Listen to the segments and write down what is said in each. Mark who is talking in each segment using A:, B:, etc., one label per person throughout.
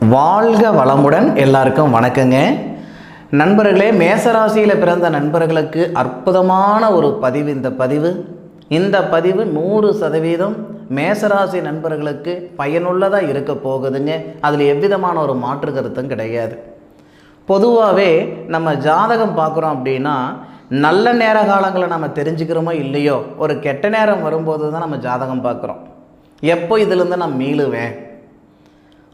A: வாழ்க வளமுடன். எல்லாருக்கும் வணக்கங்க நண்பர்களே. மேசராசியில் பிறந்த நண்பர்களுக்கு அற்புதமான ஒரு பதிவு இந்த பதிவு 100% மேசராசி நண்பர்களுக்கு பயனுள்ளதாக இருக்க போகுதுங்க. அதில் எவ்விதமான ஒரு மாற்று கருத்தும் கிடையாது. பொதுவாகவே நம்ம ஜாதகம் பார்க்குறோம் அப்படின்னா நல்ல நேர காலங்களை நம்ம தெரிஞ்சுக்கிறோமோ இல்லையோ, ஒரு கெட்ட நேரம் வரும்போது தான் நம்ம ஜாதகம் பார்க்குறோம். எப்போ இதிலேருந்து நான் மீளுவேன்,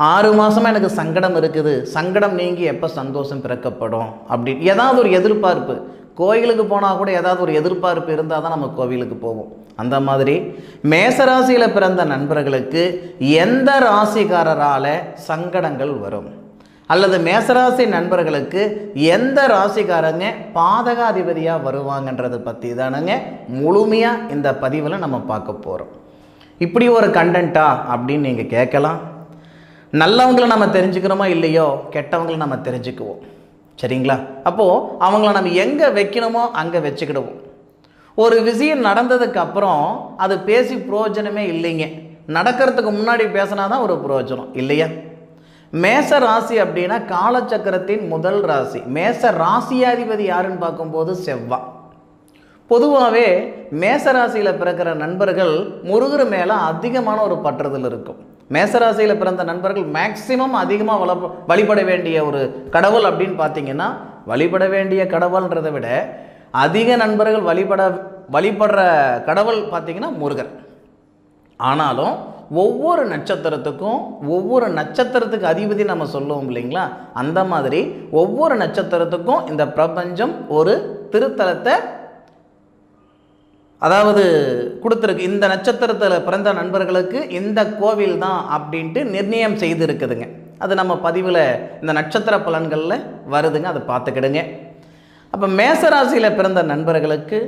A: 6 மாதமாக எனக்கு சங்கடம் இருக்குது, சங்கடம் நீங்கி எப்போ சந்தோஷம் பிறக்கப்படும் அப்படின்னு ஏதாவது ஒரு எதிர்பார்ப்பு. கோயிலுக்கு போனால் கூட ஏதாவது ஒரு எதிர்பார்ப்பு இருந்தால் தான் நம்ம கோவிலுக்கு போவோம். அந்த மாதிரி மேசராசியில் பிறந்த நண்பர்களுக்கு எந்த ராசிக்காரரால் சங்கடங்கள் வரும், அல்லது மேசராசி நண்பர்களுக்கு எந்த ராசிக்காரங்க பாதகாதிபதியாக வருவாங்கன்றதை பற்றி தானுங்க முழுமையாக இந்த பதிவில் நம்ம பார்க்க போகிறோம். இப்படி ஒரு கண்டென்ட்டா அப்படின்னு நீங்கள் கேட்கலாம். நல்லவங்களை நம்ம தெரிஞ்சுக்கிறோமோ இல்லையோ, கெட்டவங்களை நம்ம தெரிஞ்சுக்குவோம். சரிங்களா? அப்போது அவங்கள நம்ம எங்கே வைக்கணுமோ அங்கே வச்சுக்கிடுவோம். ஒரு விஷயம் நடந்ததுக்கு அப்புறம் அது பேசி பிரயோஜனமே இல்லைங்க. நடக்கிறதுக்கு முன்னாடி பேசினா தான் ஒரு பிரயோஜனம் இல்லையா? மேச ராசி அப்படின்னா காலச்சக்கரத்தின் முதல் ராசி. மேச ராசியாதிபதி யாருன்னு பார்க்கும்போது செவ்வாய். பொதுவாகவே மேசராசியில் பிறக்கிற நண்பர்கள் முருகர் மேலே அதிகமான ஒரு பற்றுதல் இருக்கும். மேசராசியில் பிறந்த நண்பர்கள் மேக்சிமம் அதிகமாக வழிபட வேண்டிய ஒரு கடவுள் அப்படின்னு பார்த்தீங்கன்னா, வழிபட வேண்டிய கடவுள்ன்றதை விட அதிக நண்பர்கள் வழிபடுற கடவுள் பார்த்தீங்கன்னா முருகர். ஆனாலும் ஒவ்வொரு நட்சத்திரத்துக்கும் ஒவ்வொரு நட்சத்திரத்துக்கு அதிபதி நம்ம சொல்லுவோம் இல்லைங்களா, அந்த மாதிரி ஒவ்வொரு நட்சத்திரத்துக்கும் இந்த பிரபஞ்சம் ஒரு திருத்தலத்தை அதாவது கொடுத்துருக்கு. இந்த நட்சத்திரத்தில் பிறந்த நண்பர்களுக்கு இந்த கோவில் தான் அப்படின்ட்டு நிர்ணயம் செய்து இருக்குதுங்க. அது நம்ம பதிவில் இந்த நட்சத்திர பலன்களில் வருதுங்க, அதை பார்த்துக்கிடுங்க. அப்போ மேசராசியில் பிறந்த நண்பர்களுக்கு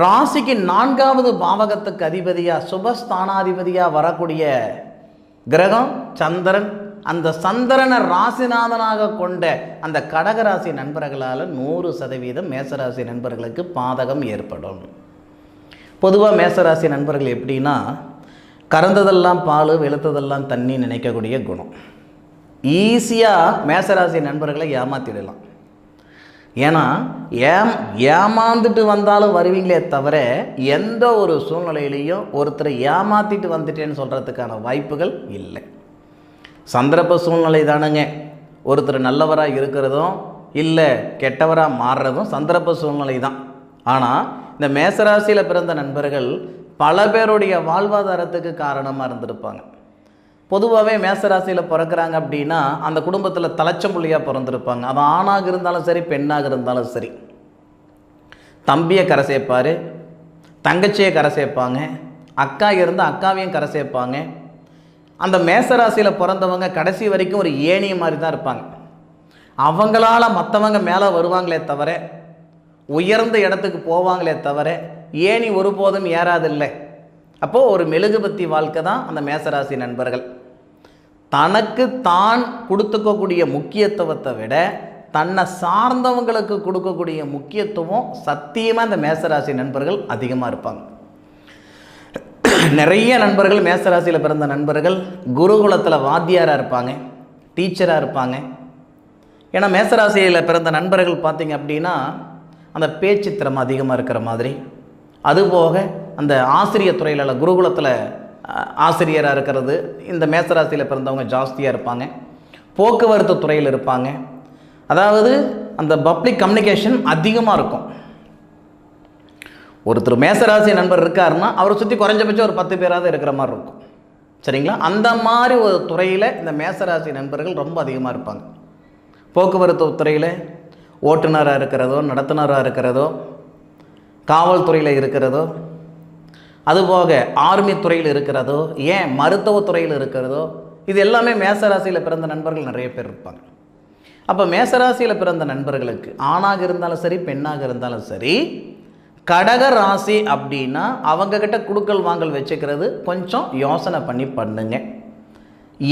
A: ராசிக்கு 4வது பாவகத்துக்கு அதிபதியாக சுபஸ்தானாதிபதியாக வரக்கூடிய கிரகம் சந்திரன். அந்த சந்திரனை ராசிநாதனாக கொண்ட அந்த கடகராசி நண்பர்களால் 100% மேசராசி நண்பர்களுக்கு பாதகம் ஏற்படும். பொதுவாக மேசராசி நண்பர்கள் எப்படின்னா, கறந்ததெல்லாம் பால் வெளுத்ததெல்லாம் தண்ணி நினைக்கக்கூடிய குணம். ஈஸியாக மேசராசி நண்பர்களை ஏமாற்றிடலாம். ஏன்னா ஏமாந்துட்டு வந்தாலும் வருவீங்களே தவிர எந்த ஒரு சூழ்நிலையிலையும் ஒருத்தரை ஏமாற்றிட்டு வந்துட்டேன்னு சொல்கிறதுக்கான வாய்ப்புகள் இல்லை. சந்தர்ப்ப சூழ்நிலை தானுங்க. ஒருத்தர் நல்லவராக இருக்கிறதும் இல்லை கெட்டவராக மாறுறதும் சந்தர்ப்ப சூழ்நிலை தான். ஆனால் இந்த மேசராசியில் பிறந்த நண்பர்கள் பல பேருடைய வாழ்வாதாரத்துக்கு காரணமாக இருந்திருப்பாங்க. பொதுவாகவே மேசராசியில் பிறக்கிறாங்க அப்படின்னா அந்த குடும்பத்தில் தலைச்சம்புள்ளியாக பிறந்திருப்பாங்க. அது ஆணாக இருந்தாலும் சரி பெண்ணாக இருந்தாலும் சரி. தம்பியை கரை சேர்ப்பார், தங்கச்சியை கரை சேர்ப்பாங்க, அக்கா இருந்தால் அக்காவையும் கரை சேர்ப்பாங்க. அந்த மேசராசியில் பிறந்தவங்க கடைசி வரைக்கும் ஒரு ஏணிய மாதிரி தான் இருப்பாங்க. அவங்களால மற்றவங்க மேலே வருவாங்களே தவிர, உயர்ந்த இடத்துக்கு போவாங்களே தவிர ஏணி ஒருபோதும் ஏறாதில்லை. அப்போது ஒரு மெழுகுபத்தி வாழ்க்கை தான் அந்த மேசராசி நண்பர்கள். தனக்கு தான் கொடுத்துக்கக்கூடிய முக்கியத்துவத்தை விட தன்னை சார்ந்தவங்களுக்கு கொடுக்கக்கூடிய முக்கியத்துவம் சத்தியமாக இந்த மேசராசி நண்பர்கள் அதிகமாக இருப்பாங்க. நிறைய நண்பர்கள் மேசராசியில் பிறந்த நண்பர்கள் குருகுலத்தில் வாத்தியாராக இருப்பாங்க, டீச்சராக இருப்பாங்க. ஏன்னா மேசராசியில் பிறந்த நண்பர்கள் பார்த்திங்க அப்படின்னா அந்த பேச்சு திறமை அதிகமாக இருக்கிற மாதிரி, அதுபோக அந்த ஆசிரியர் துறையில் குருகுலத்தில் ஆசிரியராக இருக்கிறது இந்த மேசராசியில் பிறந்தவங்க ஜாஸ்தியாக இருப்பாங்க. போக்குவரத்து துறையில் இருப்பாங்க. அதாவது அந்த பப்ளிக் கம்யூனிகேஷன் அதிகமாக இருக்கும். ஒருத்தர் மேசராசி நண்பர் இருக்காருன்னா அவரை சுற்றி குறைஞ்சபட்சம் ஒரு 10 பேராவது இருக்கிற மாதிரி இருக்கும். சரிங்களா? அந்த மாதிரி ஒரு துறையில் இந்த மேசராசி நண்பர்கள் ரொம்ப அதிகமாக இருப்பாங்க. போக்குவரத்து துறையில் ஓட்டுநராக இருக்கிறதோ, நடத்துனராக இருக்கிறதோ, காவல்துறையில் இருக்கிறதோ, அதுபோக ஆர்மி துறையில் இருக்கிறதோ, ஏன் மருத்துவத்துறையில் இருக்கிறதோ, இது எல்லாமே மேசராசியில் பிறந்த நண்பர்கள் நிறைய பேர் இருப்பாங்க. அப்போ மேசராசியில் பிறந்த நண்பர்களுக்கு ஆணாக இருந்தாலும் சரி பெண்ணாக இருந்தாலும் சரி, கடக ராசி அப்படின்னா அவங்கக்கிட்ட குடுக்கல் வாங்கல் வச்சுக்கிறது கொஞ்சம் யோசனை பண்ணி பண்ணுங்க.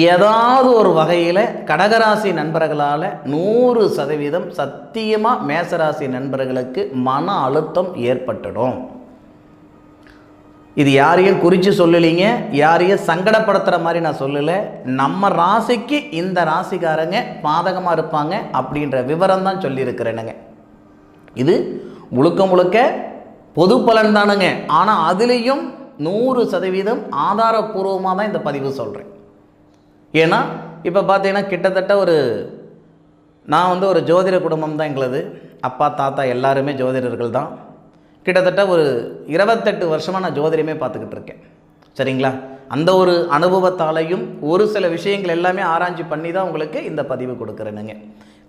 A: ஏதாவது ஒரு வகையில் கடகராசி நண்பர்களால் 100% சத்தியமாக மேசராசி நண்பர்களுக்கு மன அழுத்தம் ஏற்பட்டுடும். இது யாரையும் குறித்து சொல்லலைங்க, யாரையும் சங்கடப்படுத்துகிற மாதிரி நான் சொல்லலை. நம்ம ராசிக்கு இந்த ராசிக்காரங்க பாதகமாக இருப்பாங்க அப்படின்ற விவரம் தான் சொல்லியிருக்கிறேனுங்க. இது முழுக்க முழுக்க பொது பலன் தானுங்க. ஆனால் அதுலேயும் 100% ஆதாரபூர்வமாக தான் இந்த பதிவு சொல்கிறேன். ஏன்னா இப்போ பார்த்தீங்கன்னா கிட்டத்தட்ட நான் ஒரு ஜோதிட குடும்பம் தான் எங்களது. அப்பா தாத்தா எல்லாருமே ஜோதிடர்கள் தான். கிட்டத்தட்ட 28 வருஷமாக நான் ஜோதிடமே பார்த்துக்கிட்டு இருக்கேன். சரிங்களா? அந்த ஒரு அனுபவத்தாலையும் ஒரு சில விஷயங்கள் எல்லாமே ஆராய்ச்சி பண்ணி தான் உங்களுக்கு இந்த பதிவு கொடுக்குறேனுங்க.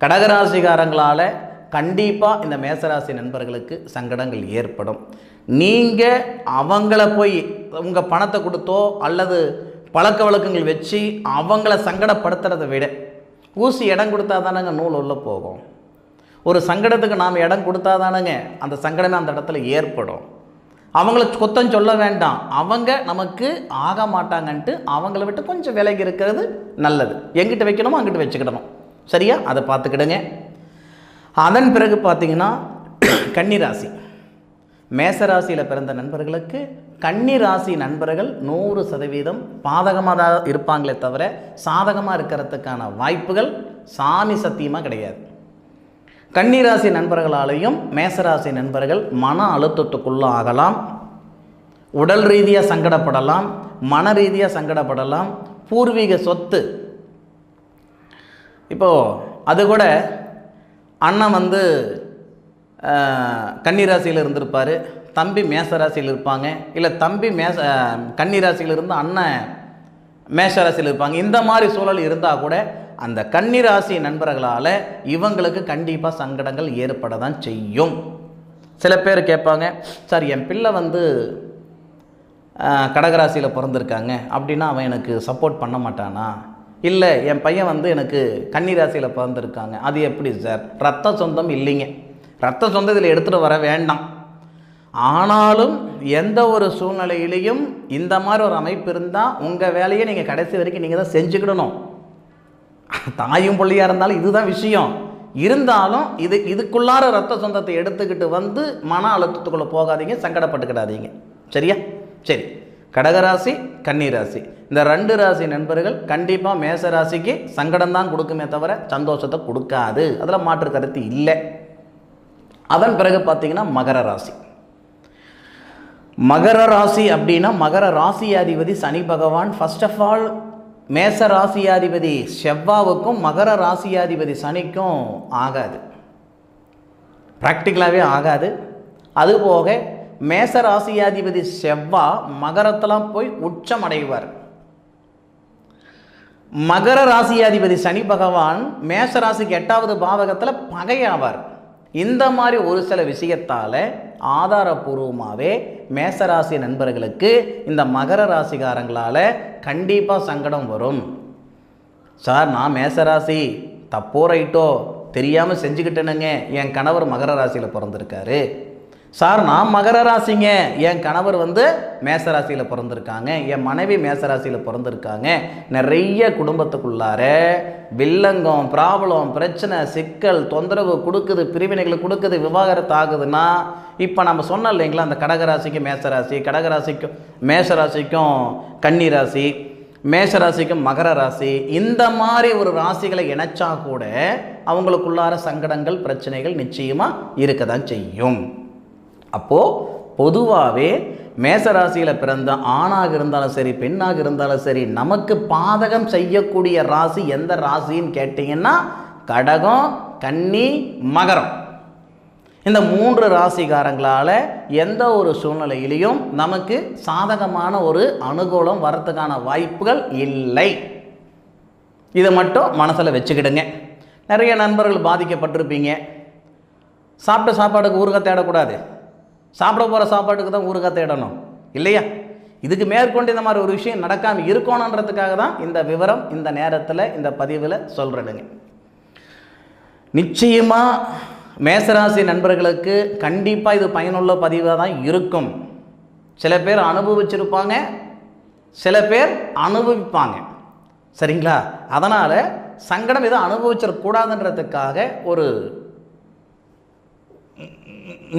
A: கடகராசிகாரங்களால் கண்டிப்பாக இந்த மேசராசி நண்பர்களுக்கு சங்கடங்கள் ஏற்படும். நீங்கள் அவங்கள போய் உங்கள் பணத்தை கொடுத்தோ அல்லது பழக்க வழக்கங்கள் வச்சு அவங்கள சங்கடப்படுத்துறதை விட ஊசி இடம் கொடுத்தா தானங்க நூல் உள்ள போகும். ஒரு சங்கடத்துக்கு நாம் இடம் கொடுத்தா தானங்க அந்த சங்கடமே அந்த இடத்துல ஏற்படும். அவங்கள குத்தம் சொல்ல வேண்டாம், அவங்க நமக்கு ஆக மாட்டாங்கன்ட்டு அவங்கள விட்டு கொஞ்சம் விலகி இருக்கிறது நல்லது. எங்கிட்ட வைக்கணுமோ அங்கிட்ட வச்சுக்கிடணும். சரியா? அதை பார்த்துக்கிடுங்க. அதன் பிறகு பார்த்தீங்கன்னா கன்னிராசி, மேசராசியில் பிறந்த நண்பர்களுக்கு கன்னிராசி நண்பர்கள் 100% பாதகமாக தான் இருப்பாங்களே தவிர சாதகமாக இருக்கிறதுக்கான வாய்ப்புகள் சாமி சத்தியமாக கிடையாது. கன்னிராசி நண்பர்களாலேயும் மேசராசி நண்பர்கள் மன அழுத்தத்துக்குள்ளாகலாம், உடல் ரீதியாக சங்கடப்படலாம், மன ரீதியாக சங்கடப்படலாம். பூர்வீக சொத்து, இப்போது அது கூட அண்ணன் கன்னிராசியில் இருந்திருப்பார், தம்பி மேசராசியில் இருப்பாங்க, இல்லை தம்பி கன்னிராசியில் இருந்து அண்ணன் மேஷராசியில் இருப்பாங்க. இந்த மாதிரி சூழல் இருந்தால் கூட அந்த கன்னிராசி நண்பர்களால் இவங்களுக்கு கண்டிப்பாக சங்கடங்கள் ஏற்பட தான் செய்யும். சில பேர் கேட்பாங்க, சார் என் பிள்ளை கடகராசியில் பிறந்திருக்காங்க அப்படின்னா அவன் எனக்கு சப்போர்ட் பண்ண மாட்டானா? இல்லை என் பையன் எனக்கு கன்னிராசியில் பிறந்திருக்காங்க, அது எப்படி சார்? ரத்த சொந்தம் இல்லைங்க, ரத்த சொந்தம் இதில் எடுத்துகிட்டு வர வேண்டாம். ஆனாலும் எந்த ஒரு சூழ்நிலையிலையும் இந்த மாதிரி ஒரு அமைப்பு இருந்தால் உங்கள் வேலையை நீங்கள் கடைசி வரைக்கும் நீங்கள் தான் செஞ்சுக்கிடணும். தாயும் பிள்ளையாக இருந்தாலும் இதுதான் விஷயம். இருந்தாலும் இதுக்குள்ளார ரத்த சொந்தத்தை எடுத்துக்கிட்டு மன அழுத்தத்துக்குள்ளே போகாதீங்க, சங்கடப்பட்டுக்கிடாதீங்க. சரியா? சரி, கடகராசி கன்னிராசி இந்த 2 ராசி நண்பர்கள் கண்டிப்பாக மேசராசிக்கு சங்கடம் தான் கொடுக்குமே தவிர சந்தோஷத்தை கொடுக்காது, அதில் மாற்று கருத்து இல்லை. அதன் பிறகு பார்த்தீங்கன்னா மகர ராசி. மகர ராசி அப்படின்னா மகர ராசியாதிபதி சனி பகவான். ஃபர்ஸ்ட் ஆஃப் ஆல் மேச ராசியாதிபதி செவ்வாவுக்கும் மகர ராசியாதிபதி சனிக்கும் ஆகாது, ப்ராக்டிக்கலாகவே ஆகாது. அதுபோக மேச ராசியாதிபதி செவ்வா மகரத்தெல்லாம் போய் உச்சம் அடைவார். மகர ராசியாதிபதி சனி பகவான் மேச ராசிக்கு 8வது பாவகத்தில் பகையாவார். இந்த மாதிரி ஒரு சில விஷயத்தால் ஆதாரபூர்வமாகவே மேசராசி நண்பர்களுக்கு இந்த மகர ராசிகாரங்களால் கண்டிப்பாக சங்கடம் வரும். சார் நான் மேசராசி, தப்போ ரைட்டோ தெரியாமல் செஞ்சுக்கிட்டேனுங்க, என் கணவர் மகர ராசியில் பிறந்திருக்காரு. சார் நான் மகர ராசிங்க, என் கணவர் மேசராசியில் பிறந்திருக்காங்க, என் மனைவி மேசராசியில் பிறந்திருக்காங்க. நிறைய குடும்பத்துக்குள்ளார வில்லங்கம், ப்ராப்ளம், பிரச்சனை, சிக்கல், தொந்தரவு கொடுக்குது, பிரிவினைகளை கொடுக்குது, விவாகரத்து ஆகுதுன்னா இப்போ நம்ம சொன்னோம் இல்லைங்களா, அந்த கடகராசிக்கும் மேசராசி, கடகராசிக்கும் மேசராசிக்கும் கன்னிராசி, மேஷராசிக்கும் மகர ராசி, இந்த மாதிரி ஒரு ராசிகளை இணைச்சா கூட அவங்களுக்குள்ளார சங்கடங்கள், பிரச்சனைகள் நிச்சயமாக இருக்க தான் செய்யும். அப்போது பொதுவாகவே மேசராசியில் பிறந்த ஆணாக இருந்தாலும் சரி பெண்ணாக இருந்தாலும் சரி நமக்கு பாதகம் செய்யக்கூடிய ராசி எந்த ராசின்னு கேட்டிங்கன்னா கடகம், கன்னி, மகரம். இந்த 3 ராசிகாரங்களால் எந்த ஒரு சூழ்நிலையிலையும் நமக்கு சாதகமான ஒரு அனுகூலம் வரத்துக்கான வாய்ப்புகள் இல்லை. இதை மட்டும் மனசில் வச்சுக்கிடுங்க. நிறைய நண்பர்கள் பாதிக்கப்பட்டிருப்பீங்க. சாப்பிட்ட சாப்பாடுக்கு ஊறுகாய் தேடக்கூடாது, சாப்பிட போகிற சாப்பாட்டுக்கு தான் ஊறுகாய் தேடணும் இல்லையா? இதுக்கு மேற்கொண்டு இந்த மாதிரி ஒரு விஷயம் நடக்காமல் இருக்கணுன்றதுக்காக தான் இந்த விவரம் இந்த நேரத்தில் இந்த பதிவில் சொல்கிறேனுங்க. நிச்சயமாக மேசராசி நண்பர்களுக்கு கண்டிப்பாக இது பயனுள்ள பதிவாக தான் இருக்கும். சில பேர் அனுபவிச்சிருப்பாங்க, சில பேர் அனுபவிப்பாங்க. சரிங்களா? அதனால் சங்கடம் இதை அனுபவிச்சிடக்கூடாதுன்றதுக்காக ஒரு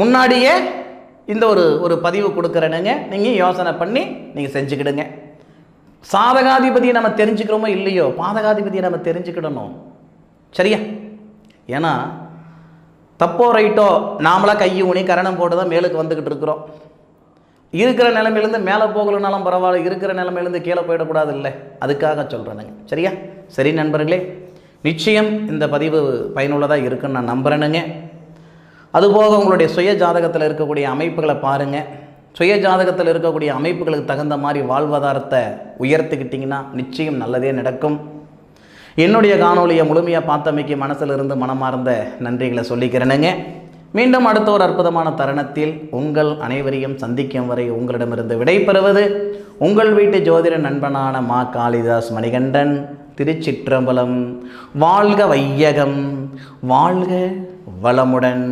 A: முன்னாடியே இந்த ஒரு பதிவு கொடுக்குறேனுங்க. நீங்கள் யோசனை பண்ணி நீங்கள் செஞ்சுக்கிடுங்க. சாதகாதிபதியை நம்ம தெரிஞ்சுக்கிறோமோ இல்லையோ, பாதகாதிபதியை நம்ம தெரிஞ்சுக்கிடணும். சரியா? ஏன்னா தப்போ ரைட்டோ நாமளாக கையை ஊனி கரணம் போட்டு தான் மேலுக்கு வந்துக்கிட்டு இருக்கிறோம். இருக்கிற நிலைமையிலேருந்து மேலே போகலனாலும் பரவாயில்ல, இருக்கிற நிலைமையிலேருந்து கீழே போயிடக்கூடாது இல்லை, அதுக்காக சொல்கிறேனுங்க. சரியா? சரி நண்பர்களே, நிச்சயம் இந்த பதிவு பயனுள்ளதாக இருக்குன்னு நான் நம்புகிறேனுங்க. அதுபோக உங்களுடைய சுய ஜாதகத்தில் இருக்கக்கூடிய அமைப்புகளை பாருங்கள். சுய ஜாதகத்தில் இருக்கக்கூடிய அமைப்புகளுக்கு தகுந்த மாதிரி வாழ்வாதாரத்தை உயர்த்திக்கிட்டிங்கன்னா நிச்சயம் நல்லதே நடக்கும். என்னுடைய காணொலியை முழுமையாக பார்த்தமைக்கு மனசில் இருந்து மனமார்ந்த நன்றிகளை சொல்லிக்கிறேனுங்க. மீண்டும் அடுத்த ஒரு அற்புதமான தருணத்தில் உங்கள் அனைவரையும் சந்திக்கும் வரை உங்களிடமிருந்து விடைபெறுவது உங்கள் வீட்டு ஜோதிட நண்பனான மா காளிதாஸ் மணிகண்டன். திருச்சிற்றம்பலம். வாழ்க வையகம், வாழ்க வளமுடன்.